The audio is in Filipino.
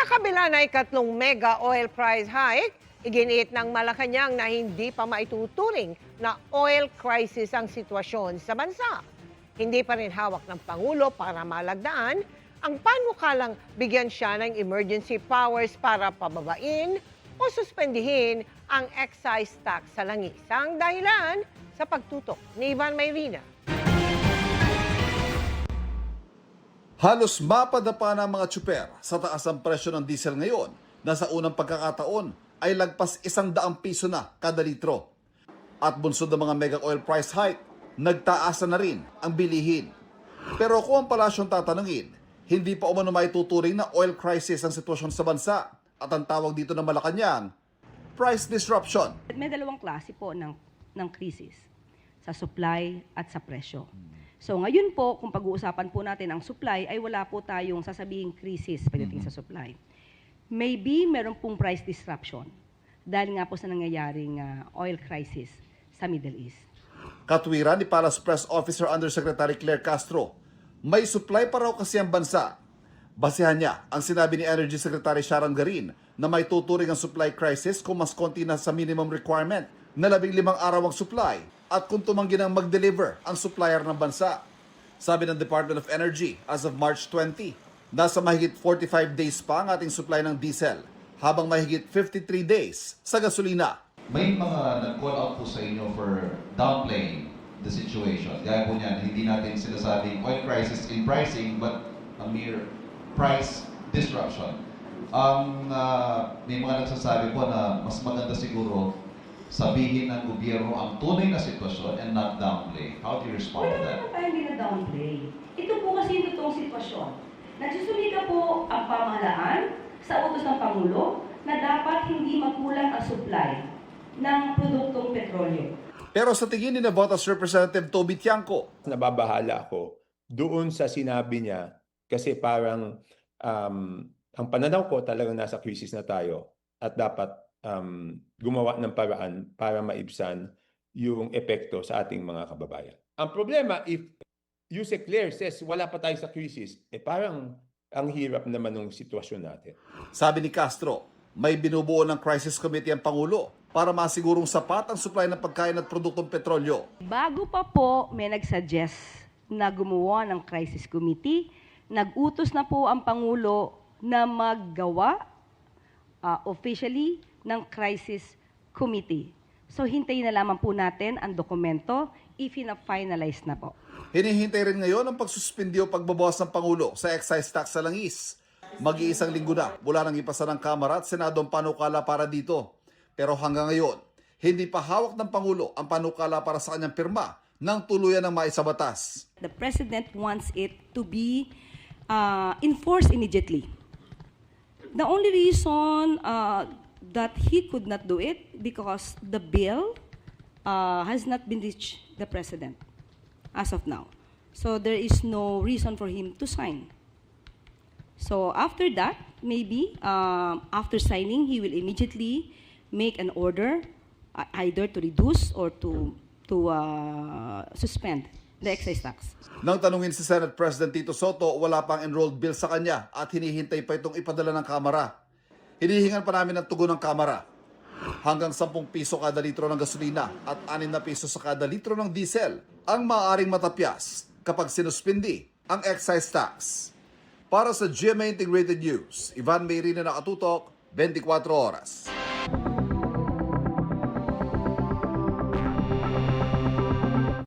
kabila na ikatlong mega oil price hike, iginiit ng Malacanang na hindi pa maituturing na oil crisis ang sitwasyon sa bansa. Hindi pa rin hawak ng Pangulo para malagdaan ang panukalang bigyan siya ng emergency powers para pababain o suspendihin ang excise tax sa langis. Ang dahilan sa pagtutok ni Ivan Mayrina. Halos mapadapa na ang mga tsuper sa taas ng presyo ng diesel ngayon na sa unang pagkakataon ay lagpas 100 piso na kada litro. At bunsod ng mga mega oil price hike, nagtaasa na rin ang bilihin. Pero kung ang palasyong tatanungin, hindi pa umano maituturing na oil crisis ang sitwasyon sa bansa at ang tawag dito ng Malacanang, price disruption. May dalawang klase po ng krisis, sa supply at sa presyo. So ngayon po, kung pag-uusapan po natin ang supply, ay wala po tayong sasabihing krisis pagdating sa supply. Maybe meron pong price disruption dahil nga po sa nangyayaring oil crisis sa Middle East. Katwiran ni Palace Press Officer Undersecretary Claire Castro, may supply pa raw kasi ang bansa. Basehan niya ang sinabi ni Energy Secretary Sharon Garin na may tuturing ang supply crisis kung mas konti na sa minimum requirement na 15 araw ang supply at kung tumanggi nang mag-deliver ang supplier ng bansa. Sabi ng Department of Energy, as of March 20, nasa mahigit 45 days pa ang ating supply ng diesel, habang mahigit 53 days sa gasolina. May mga nag-call out po sa inyo for downplaying the situation. Gaya po niyan, hindi natin sinasabing oil crisis in pricing, but a mere price disruption. May mga nagsasabi po na mas maganda siguro sabihin ng gobyerno ang tunay na sitwasyon and not downplay. How do you respond to that? Wala naman tayo hindi na downplay. Ito po kasi yung totoong sitwasyon. Nagsusumika po ang pamahalaan sa utos ng Pangulo na dapat hindi makulang ang supply ng produktong petrolyo. Pero sa tingin ni Navotas Representative Toby Tiangco, nababahala ako doon sa sinabi niya kasi parang ang pananaw ko talagang nasa crisis na tayo at dapat gumawa ng paraan para maibsan yung epekto sa ating mga kababayan. Ang problema, if Yusek Claire says wala pa tayo sa crisis, parang ang hirap naman ng sitwasyon natin. sabi ni Castro, may binubuo ng crisis committee ang Pangulo para masigurong sapat ang supply ng pagkain at produktong petrolyo. Bago pa po may nagsuggest na gumawa ng crisis committee, nag-utos na po ang Pangulo na maggawa officially ng crisis committee. So hintayin na lamang po natin ang dokumento if na-finalize na po. Hinihintay rin ngayon ang pagsuspindi o pagbabawas ng Pangulo sa excise tax sa langis. Mag-iisang linggo na mula nang ipasa ng Kamara at Senado ang panukala para dito. Pero hanggang ngayon, hindi pa hawak ng Pangulo ang panukala para sa kanyang pirma nang tuluyan ng maisabatas. The President wants it to be enforced immediately. The only reason that he could not do it because the bill has not been reached the President as of now. So there is no reason for him to sign. So after that, maybe after signing, he will immediately make an order either to reduce or to suspend the excise tax. Nang tanungin si Senate President Tito Soto, wala pang enrolled bill sa kanya at hinihintay pa itong ipadala ng Kamara. Hinihingan pa namin ng tugon ng Kamara. Hanggang 10 piso kada litro ng gasolina at 6 na piso sa kada litro ng diesel ang maaaring matapyas kapag sinuspindi ang excise tax. Para sa GMA Integrated News, Ivan Mayrina, nakatutok, 24 oras.